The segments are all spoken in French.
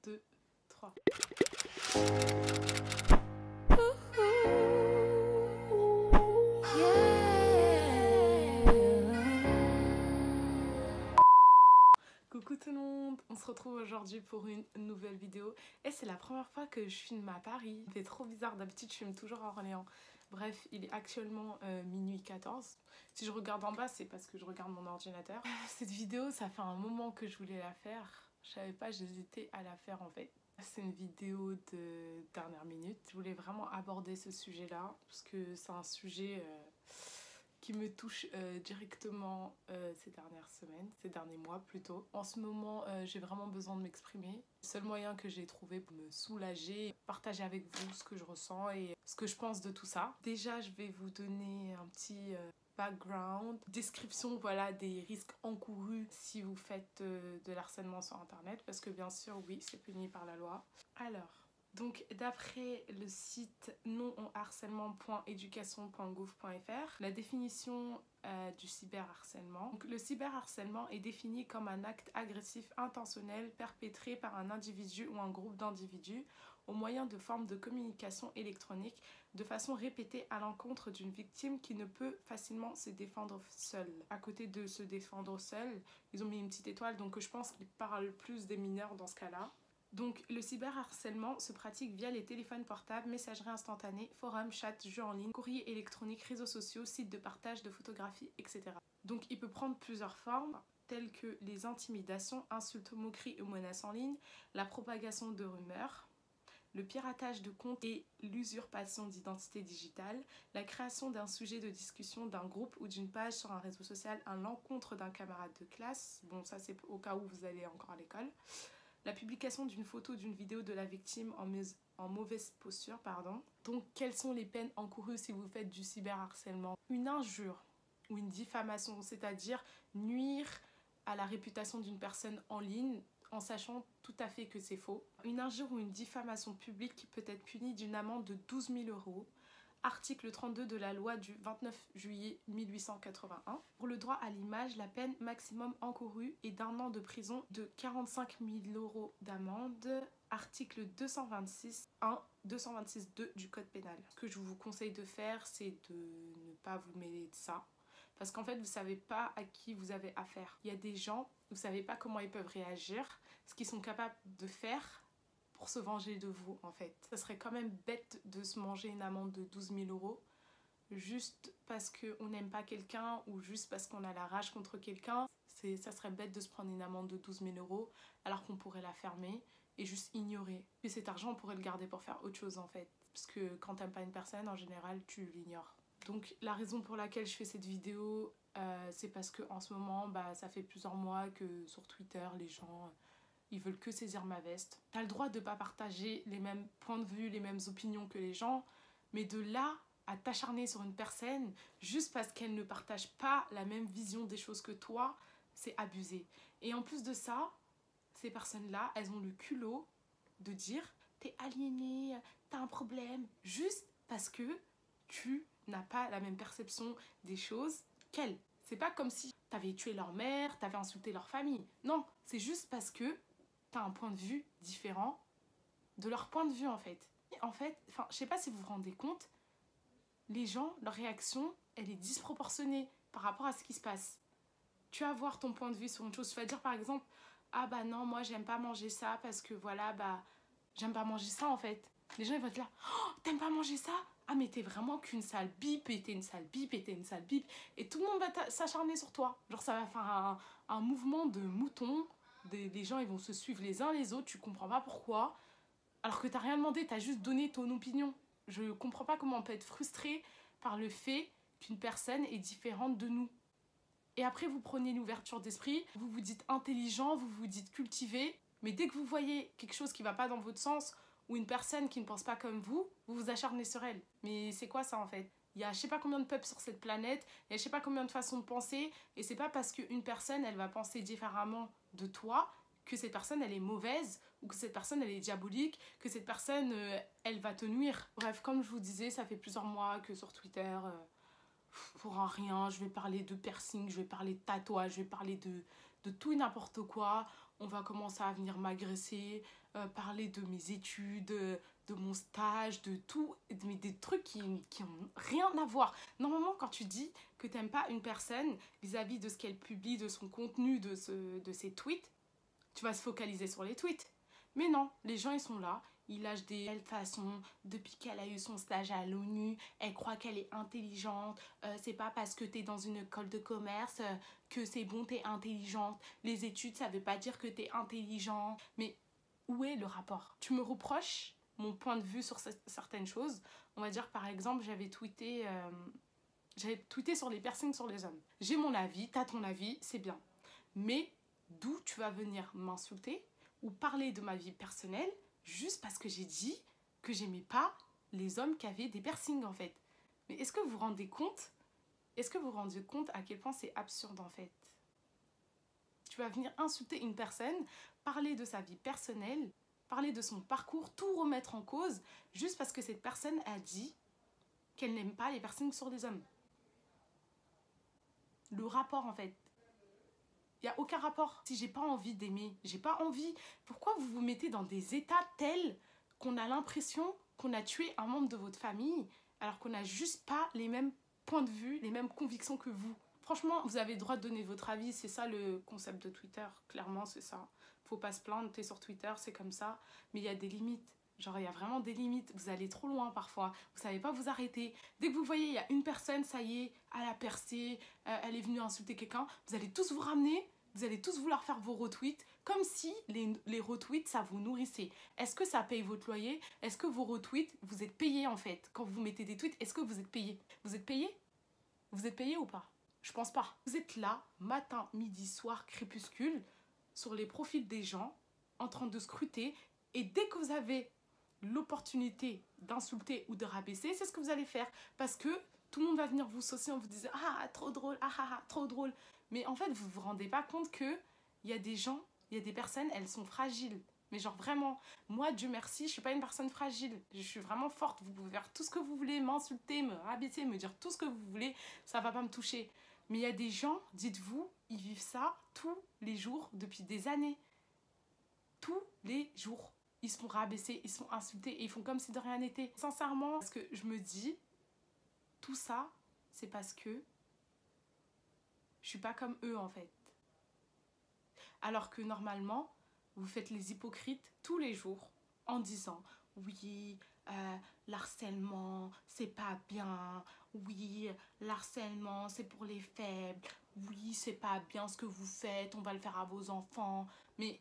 2, 3. Coucou tout le monde, on se retrouve aujourd'hui pour une nouvelle vidéo et c'est la première fois que je filme à Paris. C'est trop bizarre, d'habitude je filme toujours à Orléans. Bref, il est actuellement minuit 14. Si je regarde en bas, c'est parce que je regarde mon ordinateur. Cette vidéo, ça fait un moment que je voulais la faire. Je savais pas, j'hésitais à la faire en fait. C'est une vidéo de dernière minute. Je voulais vraiment aborder ce sujet-là parce que c'est un sujet qui me touche directement ces dernières semaines, ces derniers mois plutôt. En ce moment, j'ai vraiment besoin de m'exprimer. Le seul moyen que j'ai trouvé pour me soulager, partager avec vous ce que je ressens et ce que je pense de tout ça. Déjà, je vais vous donner un petit background, description voilà, des risques encourus si vous faites de l'harcèlement sur internet, parce que bien sûr, oui, c'est puni par la loi. Alors, donc d'après le site nonharcèlement.education.gouv.fr, la définition du cyberharcèlement. Donc, le cyberharcèlement est défini comme un acte agressif intentionnel perpétré par un individu ou un groupe d'individus au moyen de formes de communication électronique de façon répétée à l'encontre d'une victime qui ne peut facilement se défendre seule. À côté de se défendre seule, ils ont mis une petite étoile, donc je pense qu'ils parlent plus des mineurs dans ce cas-là. Donc, le cyberharcèlement se pratique via les téléphones portables, messagerie instantanée, forums, chats, jeux en ligne, courriers électroniques, réseaux sociaux, sites de partage de photographies, etc. Donc, il peut prendre plusieurs formes, telles que les intimidations, insultes, moqueries ou menaces en ligne, la propagation de rumeurs, le piratage de comptes et l'usurpation d'identité digitale, la création d'un sujet de discussion d'un groupe ou d'une page sur un réseau social à l'encontre d'un camarade de classe. Bon, ça c'est au cas où vous allez encore à l'école. La publication d'une photo, d'une vidéo de la victime en mauvaise posture, pardon. Donc, quelles sont les peines encourues si vous faites du cyberharcèlement? Une injure ou une diffamation, c'est-à-dire nuire à la réputation d'une personne en ligne en sachant tout à fait que c'est faux. Une injure ou une diffamation publique peut être punie d'une amende de 12 000 €. Article 32 de la loi du 29 juillet 1881. Pour le droit à l'image, la peine maximum encourue est d'1 an de prison, de 45 000 € d'amende. Article 226.1, 226.2 du code pénal. Ce que je vous conseille de faire, c'est de ne pas vous mêler de ça. Parce qu'en fait, vous ne savez pas à qui vous avez affaire. Il y a des gens, vous ne savez pas comment ils peuvent réagir, ce qu'ils sont capables de faire pour se venger de vous en fait. Ça serait quand même bête de se manger une amende de 12 000 € juste parce qu'on n'aime pas quelqu'un ou juste parce qu'on a la rage contre quelqu'un. Ça serait bête de se prendre une amende de 12 000 € alors qu'on pourrait la fermer et juste ignorer. Et cet argent, on pourrait le garder pour faire autre chose en fait. Parce que quand t'aimes pas une personne, en général, tu l'ignores. Donc la raison pour laquelle je fais cette vidéo, c'est parce qu'en ce moment, ça fait plusieurs mois que sur Twitter, les gens... ils veulent que saisir ma veste. T'as le droit de pas partager les mêmes points de vue, les mêmes opinions que les gens, mais de là à t'acharner sur une personne juste parce qu'elle ne partage pas la même vision des choses que toi, c'est abusé. Et en plus de ça, ces personnes-là, elles ont le culot de dire t'es aliéné, t'as un problème, juste parce que tu n'as pas la même perception des choses qu'elles. C'est pas comme si t'avais tué leur mère, t'avais insulté leur famille. Non, c'est juste parce que t'as un point de vue différent de leur point de vue en fait. En fait, je sais pas si vous vous rendez compte, les gens, leur réaction, elle est disproportionnée par rapport à ce qui se passe. Tu vas avoir ton point de vue sur une chose, tu vas dire par exemple, ah bah non, moi j'aime pas manger ça parce que voilà, j'aime pas manger ça en fait. Les gens ils vont être là, oh, t'aimes pas manger ça? Ah mais t'es vraiment qu'une sale bip, et t'es une sale bip, et t'es une sale bip. Et tout le monde va s'acharner sur toi. Genre ça va faire un mouvement de moutons. Les gens ils vont se suivre les uns les autres, tu comprends pas pourquoi. Alors que t'as rien demandé, t'as juste donné ton opinion. Je comprends pas comment on peut être frustré par le fait qu'une personne est différente de nous. Et après vous prenez l'ouverture d'esprit, vous vous dites intelligent, vous vous dites cultivé. Mais dès que vous voyez quelque chose qui va pas dans votre sens, ou une personne qui ne pense pas comme vous, vous vous acharnez sur elle. Mais c'est quoi ça en fait? Il y a je sais pas combien de peuples sur cette planète, il y a je sais pas combien de façons de penser, et c'est pas parce qu'une personne elle va penser différemment de toi que cette personne elle est mauvaise, ou que cette personne elle est diabolique, que cette personne elle va te nuire. Bref, comme je vous disais, ça fait plusieurs mois que sur Twitter, pour un rien, je vais parler de piercing, je vais parler de tatouage, je vais parler de tout et n'importe quoi. on va commencer à venir m'agresser, parler de mes études, de mon stage, de tout, mais des trucs qui ont rien à voir. Normalement, quand tu dis que t'aimes pas une personne vis-à-vis de ce qu'elle publie, de son contenu, de ses tweets, tu vas se focaliser sur les tweets. Mais non, les gens, ils sont là, ils lâchent des belles façons. Depuis qu'elle a eu son stage à l'ONU, elle croit qu'elle est intelligente. C'est pas parce que t'es dans une école de commerce que c'est bon, t'es intelligente. Les études, ça veut pas dire que t'es intelligent. Mais où est le rapport? Tu me reproches mon point de vue sur certaines choses. On va dire, par exemple, j'avais tweeté sur les piercings sur les hommes. J'ai mon avis, t'as ton avis, c'est bien. Mais d'où tu vas venir m'insulter ou parler de ma vie personnelle juste parce que j'ai dit que j'aimais pas les hommes qui avaient des piercings en fait. Mais est-ce que vous vous rendez compte? Est-ce que vous vous rendez compte à quel point c'est absurde en fait? Tu vas venir insulter une personne, parler de sa vie personnelle, parler de son parcours, tout remettre en cause juste parce que cette personne a dit qu'elle n'aime pas les piercings sur les hommes. Le rapport en fait. Il n'y a aucun rapport. Si j'ai pas envie d'aimer, j'ai pas envie. Pourquoi vous vous mettez dans des états tels qu'on a l'impression qu'on a tué un membre de votre famille alors qu'on n'a juste pas les mêmes points de vue, les mêmes convictions que vous? Franchement, vous avez le droit de donner votre avis. C'est ça le concept de Twitter. Clairement, c'est ça. Faut pas se plaindre, t'es sur Twitter, c'est comme ça. Mais il y a des limites. Genre, il y a vraiment des limites. Vous allez trop loin parfois. Vous savez pas vous arrêter. Dès que vous voyez, il y a une personne, ça y est, elle a percé, elle est venue insulter quelqu'un, vous allez tous vous ramener, vous allez tous vouloir faire vos retweets, comme si les retweets, ça vous nourrissait. Est-ce que ça paye votre loyer? Est-ce que vos retweets, vous êtes payés en fait? Quand vous mettez des tweets, est-ce que vous êtes payé? Vous êtes payé? Vous êtes payé ou pas? Je pense pas. Vous êtes là, matin, midi, soir, crépuscule, sur les profils des gens, en train de scruter, et dès que vous avez l'opportunité d'insulter ou de rabaisser, c'est ce que vous allez faire. Parce que tout le monde va venir vous saucer en vous disant « Ah, trop drôle, ah, ah, ah, trop drôle ». Mais en fait, vous vous rendez pas compte qu'il y a des gens, il y a des personnes, elles sont fragiles. Mais genre vraiment, moi, Dieu merci, je suis pas une personne fragile. Je suis vraiment forte. Vous pouvez faire tout ce que vous voulez, m'insulter, me rabaisser, me dire tout ce que vous voulez, ça va pas me toucher. Mais il y a des gens, dites-vous, ils vivent ça tous les jours depuis des années. Tous les jours. Ils se font rabaisser, ils se font insulter et ils font comme si de rien n'était. Sincèrement, parce que je me dis, tout ça, c'est parce que je suis pas comme eux en fait. Alors que normalement, vous faites les hypocrites tous les jours en disant oui, l'harcèlement, c'est pas bien. Oui, l'harcèlement, c'est pour les faibles. Oui, c'est pas bien ce que vous faites, on va le faire à vos enfants. Mais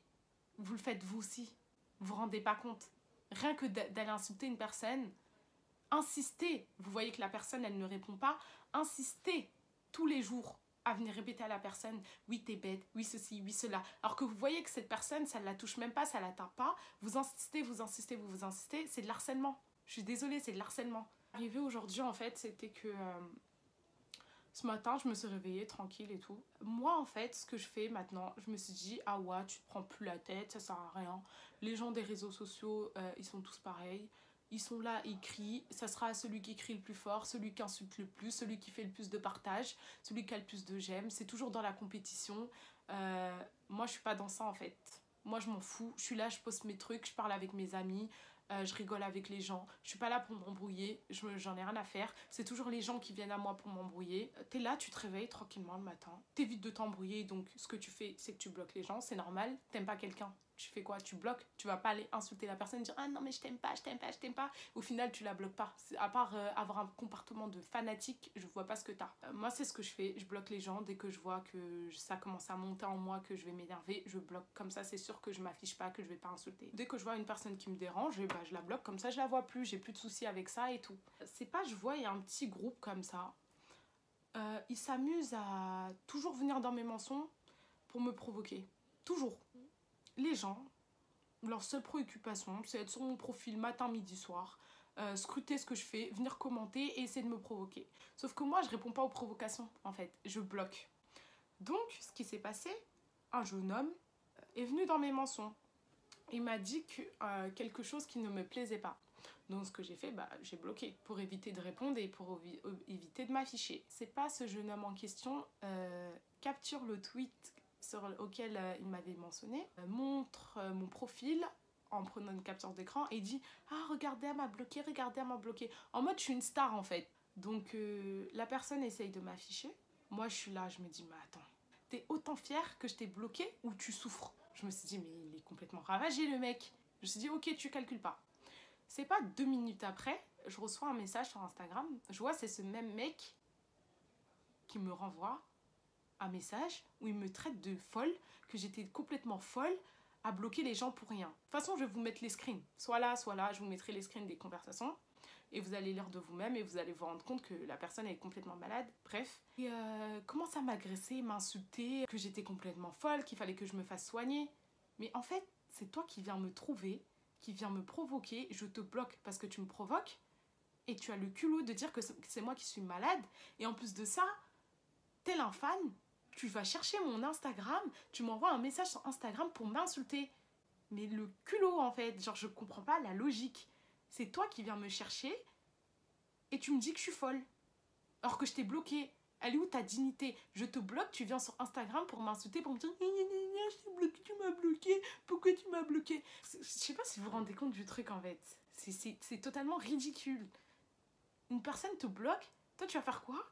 vous le faites vous aussi. Vous vous rendez pas compte. Rien que d'aller insulter une personne, insistez. Vous voyez que la personne, elle ne répond pas. Insistez tous les jours à venir répéter à la personne « Oui, t'es bête, oui, ceci, oui, cela ». Alors que vous voyez que cette personne, ça ne la touche même pas, ça ne l'atteint pas. Vous insistez, vous insistez, vous insistez. C'est de l'harcèlement. Je suis désolée, c'est de l'harcèlement. Arrivé aujourd'hui, en fait, c'était que ce matin, je me suis réveillée tranquille et tout. Moi, en fait, ce que je fais maintenant, je me suis dit « Ah ouais, tu te prends plus la tête, ça sert à rien. Les gens des réseaux sociaux, ils sont tous pareils. » Ils sont là, ils crient, ça sera celui qui crie le plus fort, celui qui insulte le plus, celui qui fait le plus de partage, celui qui a le plus de j'aime. C'est toujours dans la compétition. Moi, je suis pas dans ça en fait. Moi, je m'en fous. Je suis là, je poste mes trucs, je parle avec mes amis, je rigole avec les gens. Je suis pas là pour m'embrouiller, j'en ai rien à faire. C'est toujours les gens qui viennent à moi pour m'embrouiller. T'es là, tu te réveilles tranquillement le matin. T'évites de t'embrouiller, donc ce que tu fais, c'est que tu bloques les gens, c'est normal. T'aimes pas quelqu'un, tu fais quoi? Tu bloques. Tu vas pas aller insulter la personne et dire « Ah non mais je t'aime pas, je t'aime pas, je t'aime pas ». Au final, tu la bloques pas. À part avoir un comportement de fanatique, je vois pas ce que t'as. Moi, c'est ce que je fais. Je bloque les gens dès que je vois que ça commence à monter en moi, que je vais m'énerver. Je bloque. Comme ça, c'est sûr que je m'affiche pas, que je vais pas insulter. Dès que je vois une personne qui me dérange, je la bloque. Comme ça, je la vois plus. J'ai plus de soucis avec ça et tout. C'est pas, je vois, il y a un petit groupe comme ça. Ils s'amusent à toujours venir dans mes mensonges pour me provoquer. Toujours. Les gens, leur seule préoccupation, c'est être sur mon profil matin, midi, soir, scruter ce que je fais, venir commenter et essayer de me provoquer. Sauf que moi, je réponds pas aux provocations, en fait. Je bloque. Donc, ce qui s'est passé, un jeune homme est venu dans mes mensonges. Il m'a dit quelque chose qui ne me plaisait pas. Donc, ce que j'ai fait, j'ai bloqué pour éviter de répondre et pour éviter de m'afficher. C'est pas ce jeune homme en question capture le tweet auquel il m'avait mentionné montre mon profil en prenant une capture d'écran et dit « Ah, regardez, elle m'a bloqué, regardez, elle m'a bloqué. » En mode, je suis une star, en fait. Donc, la personne essaye de m'afficher. Moi, je suis là, je me dis « Mais attends, t'es autant fière que je t'ai bloqué ou tu souffres ?» Je me suis dit « Mais il est complètement ravagé, le mec. » Je me suis dit « Ok, tu calcules pas. » C'est pas 2 minutes après, je reçois un message sur Instagram. Je vois, c'est ce même mec qui me renvoie un message où il me traite de folle, que j'étais complètement folle à bloquer les gens pour rien. De toute façon, je vais vous mettre les screens. Soit là, je vous mettrai les screens des conversations. Et vous allez lire de vous-même et vous allez vous rendre compte que la personne est complètement malade. Bref. Et commence à m'agresser, m'insulter, que j'étais complètement folle, qu'il fallait que je me fasse soigner. Mais en fait, c'est toi qui viens me trouver, qui viens me provoquer. Je te bloque parce que tu me provoques. Et tu as le culot de dire que c'est moi qui suis malade. Et en plus de ça, tel un fan, tu vas chercher mon Instagram, tu m'envoies un message sur Instagram pour m'insulter. Mais le culot, en fait, genre, je comprends pas la logique. C'est toi qui viens me chercher et tu me dis que je suis folle. Alors que je t'ai bloqué. Elle est où ta dignité? Je te bloque, tu viens sur Instagram pour m'insulter, pour me dire « Je t'ai bloqué, tu m'as bloqué, pourquoi tu m'as bloqué ?» Je sais pas si vous vous rendez compte du truc, en fait. C'est totalement ridicule. Une personne te bloque, toi tu vas faire quoi?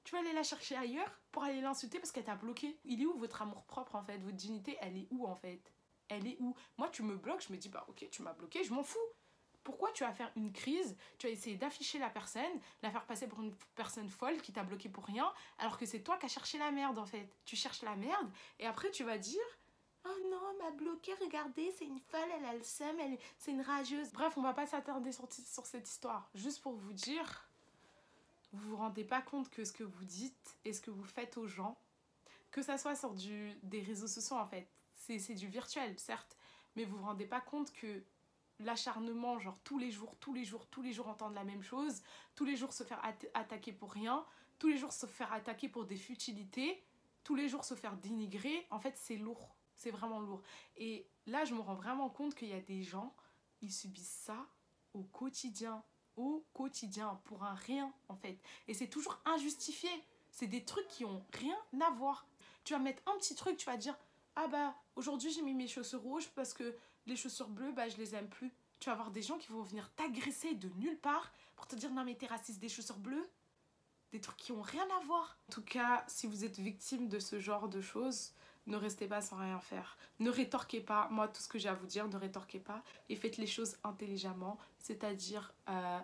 Tu vas aller la chercher ailleurs pour aller l'insulter parce qu'elle t'a bloqué. Il est où votre amour-propre, en fait? Votre dignité, elle est où, en fait? Elle est où? Moi, tu me bloques, je me dis, bah ok, tu m'as bloqué, je m'en fous. Pourquoi tu vas faire une crise? Tu vas essayer d'afficher la personne, la faire passer pour une personne folle qui t'a bloqué pour rien, alors que c'est toi qui as cherché la merde, en fait. Tu cherches la merde, et après tu vas dire « Oh non, elle m'a bloqué, regardez, c'est une folle, elle a le seum, c'est une rageuse. » Bref, on va pas s'attarder sur cette histoire. Juste pour vous dire... Vous vous rendez pas compte que ce que vous dites et ce que vous faites aux gens, que ça soit sur des réseaux sociaux, en fait, c'est du virtuel, certes, mais vous vous rendez pas compte que l'acharnement, genre tous les jours entendre la même chose, tous les jours se faire attaquer pour rien, tous les jours se faire attaquer pour des futilités, tous les jours se faire dénigrer, en fait, c'est lourd, c'est vraiment lourd. Et là, je me rends vraiment compte qu'il y a des gens, ils subissent ça au quotidien pour un rien, en fait. Et c'est toujours injustifié. C'est des trucs qui ont rien à voir. Tu vas mettre un petit truc, tu vas dire « Ah bah, aujourd'hui j'ai mis mes chaussures rouges parce que les chaussures bleues, bah je les aime plus. » Tu vas avoir des gens qui vont venir t'agresser de nulle part pour te dire « Non mais t'es raciste, des chaussures bleues. » Des trucs qui ont rien à voir. En tout cas, si vous êtes victime de ce genre de choses, ne restez pas sans rien faire. Ne rétorquez pas. Moi, tout ce que j'ai à vous dire, ne rétorquez pas. Et faites les choses intelligemment. C'est-à-dire,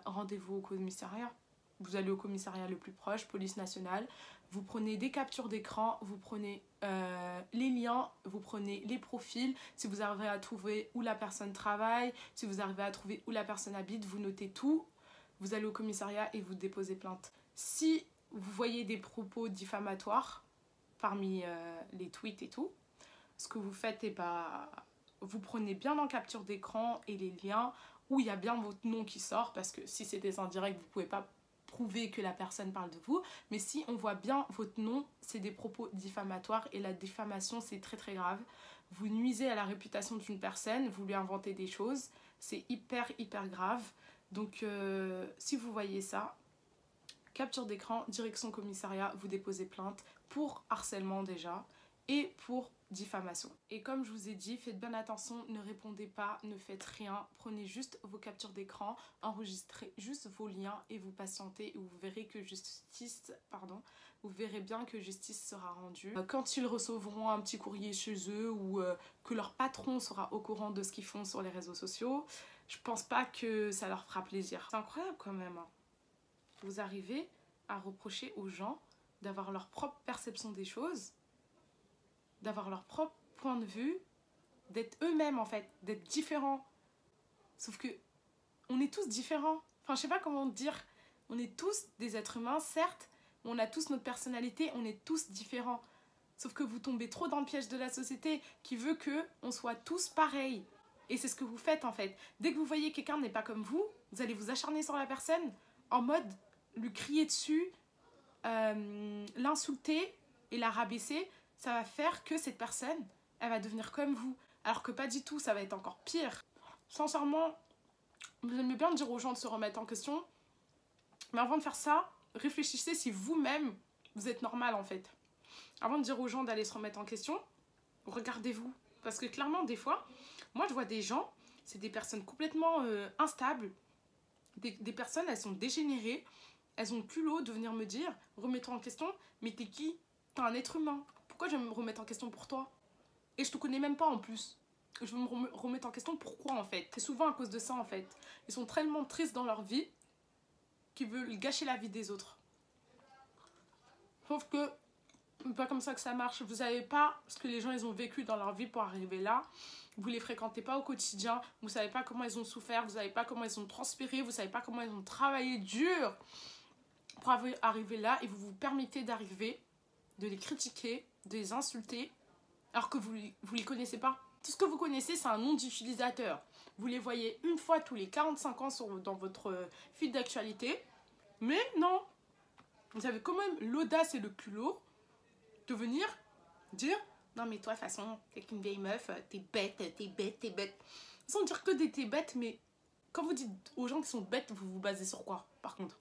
rendez-vous au commissariat. Vous allez au commissariat le plus proche, police nationale. Vous prenez des captures d'écran. Vous prenez les liens. Vous prenez les profils. Si vous arrivez à trouver où la personne travaille. Si vous arrivez à trouver où la personne habite. Vous notez tout. Vous allez au commissariat et vous déposez plainte. Si vous voyez des propos diffamatoires parmi les tweets et tout, ce que vous faites, vous prenez bien en capture d'écran et les liens où il y a bien votre nom qui sort, parce que si c'est des indirects, vous ne pouvez pas prouver que la personne parle de vous, mais si on voit bien votre nom, c'est des propos diffamatoires, et la diffamation, c'est très très grave. Vous nuisez à la réputation d'une personne, vous lui inventez des choses, c'est hyper grave. Donc si vous voyez ça, capture d'écran, direction commissariat, vous déposez plainte pour harcèlement déjà et pour diffamation. Et comme je vous ai dit, faites bien attention, ne répondez pas, ne faites rien, prenez juste vos captures d'écran, enregistrez juste vos liens et vous patientez et vous verrez que vous verrez bien que justice sera rendue. Quand ils recevront un petit courrier chez eux ou que leur patron sera au courant de ce qu'ils font sur les réseaux sociaux, je pense pas que ça leur fera plaisir. C'est incroyable quand même, hein. Vous arrivez à reprocher aux gens d'avoir leur propre perception des choses, d'avoir leur propre point de vue, d'être eux-mêmes en fait, d'être différents. Sauf que on est tous différents. Enfin, je sais pas comment dire. On est tous des êtres humains, certes, mais on a tous notre personnalité, on est tous différents. Sauf que vous tombez trop dans le piège de la société qui veut qu'on soit tous pareils. Et c'est ce que vous faites en fait. Dès que vous voyez quelqu'un n'est pas comme vous allez vous acharner sur la personne en mode lui crier dessus, l'insulter et la rabaisser. Ça va faire que cette personne, elle va devenir comme vous. Alors que pas du tout, ça va être encore pire. Sincèrement, j'aime bien dire aux gens de se remettre en question. Mais avant de faire ça, réfléchissez si vous-même, vous êtes normal en fait. avant de dire aux gens d'aller se remettre en question, regardez-vous. Parce que clairement, des fois, moi je vois des gens, c'est des personnes complètement instables. Des personnes, elles sont dégénérées. Elles ont le culot de venir me dire, remets-toi en question, mais t'es qui? T'es un être humain. Pourquoi je vais me remettre en question pour toi? Et je te connais même pas en plus. Je veux me remettre en question pourquoi en fait? C'est souvent à cause de ça en fait. Ils sont tellement tristes dans leur vie qu'ils veulent gâcher la vie des autres. Sauf que c'est pas comme ça que ça marche. Vous savez pas ce que les gens ils ont vécu dans leur vie pour arriver là. Vous les fréquentez pas au quotidien. Vous savez pas comment ils ont souffert. Vous savez pas comment ils ont transpiré. Vous savez pas comment ils ont travaillé dur pour arriver là. Et vous vous permettez d'arriver, de les critiquer, de les insulter, alors que vous les connaissez pas. Tout ce que vous connaissez, c'est un nom d'utilisateur. Vous les voyez une fois tous les 45 ans dans votre fil d'actualité. Mais non, vous avez quand même l'audace et le culot de venir dire « Non mais toi, de toute façon, t'es qu'une vieille meuf, t'es bête, t'es bête, t'es bête. » Sans dire que t'es bête, mais quand vous dites aux gens qui sont bêtes, vous vous basez sur quoi, par contre?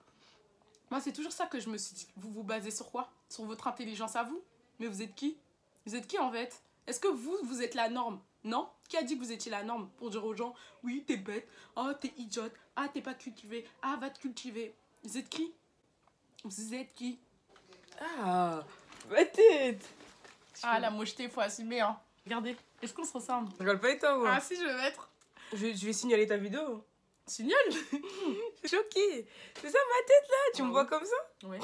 Moi, c'est toujours ça que je me suis dit. Vous vous basez sur quoi? Sur votre intelligence à vous? Mais vous êtes qui? Vous êtes qui en fait? Est-ce que vous êtes la norme? Non? Qui a dit que vous étiez la norme pour dire aux gens « Oui, t'es bête, oh, t'es idiote, ah, t'es pas cultivé, ah, va te cultiver. » Vous êtes qui? Vous êtes qui? Ah, ma tête! Ah, la mocheté, faut assumer, hein. Regardez, est-ce qu'on se ressemble? Je rigole pas avec toi, moi. Ah si, je vais mettre. Je vais signaler ta vidéo. Signal. Je suis choquée. C'est ça ma tête là? Tu me vois comme ça? Oui.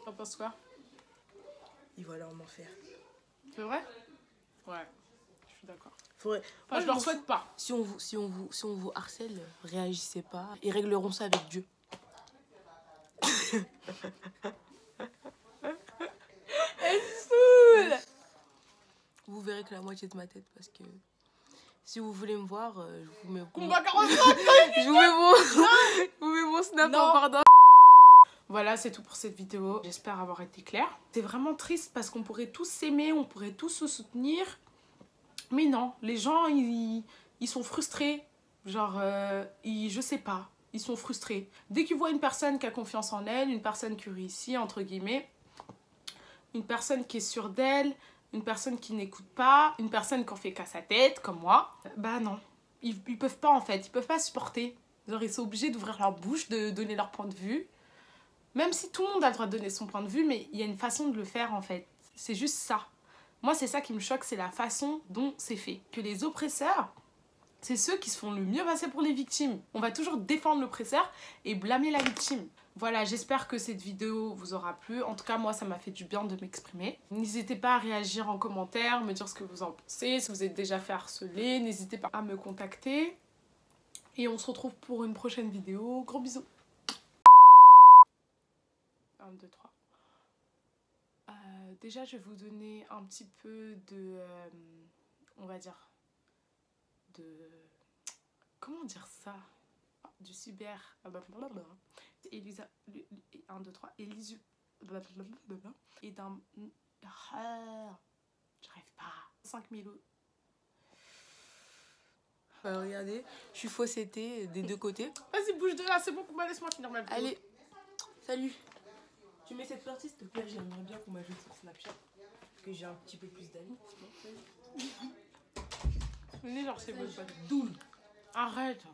T'en penses quoi? Il va leur m'en faire. C'est vrai? Ouais, je suis d'accord. Faudrait... Enfin, je leur souhaite pas. Si on vous harcèle, réagissez pas. Ils régleront ça avec Dieu. Elle saoule. Vous verrez que la moitié de ma tête parce que si vous voulez me voir, je vous mets mon snap en pardon. Voilà, c'est tout pour cette vidéo. J'espère avoir été claire. C'est vraiment triste parce qu'on pourrait tous s'aimer, on pourrait tous se soutenir. Mais non, les gens, ils sont frustrés. Genre, je sais pas, ils sont frustrés. Dès qu'ils voient une personne qui a confiance en elle, une personne qui réussit, entre guillemets, une personne qui est sûre d'elle, une personne qui n'écoute pas, une personne qui en fait qu'à sa tête, comme moi, bah non. Ils peuvent pas en fait, ils peuvent pas supporter. Genre, ils sont obligés d'ouvrir leur bouche, de donner leur point de vue. Même si tout le monde a le droit de donner son point de vue, mais il y a une façon de le faire en fait. C'est juste ça. Moi, c'est ça qui me choque, c'est la façon dont c'est fait. Que les oppresseurs, c'est ceux qui se font le mieux passer pour les victimes. On va toujours défendre l'oppresseur et blâmer la victime. Voilà, j'espère que cette vidéo vous aura plu. En tout cas, moi, ça m'a fait du bien de m'exprimer. N'hésitez pas à réagir en commentaire, me dire ce que vous en pensez. Si vous êtes déjà fait harceler, n'hésitez pas à me contacter. Et on se retrouve pour une prochaine vidéo. Gros bisous. 1, 2, 3. Déjà, je vais vous donner un petit peu de... on va dire... comment dire ça? Du cyber... Elisa... 1, 2, 3. Elisu... Et d'un... j'arrive pas. 5000 euros. Regardez, je suis faussetée des deux côtés. Vas-y, bouge de là, c'est bon, laisse-moi finir ma vidéo. Allez, salut. Tu mets cette partie, s'il te plaît, j'aimerais bien qu'on m'ajoute sur Snapchat. Que j'ai un petit peu plus d'amis. Venez, genre, c'est votre pote. Doule. Arrête.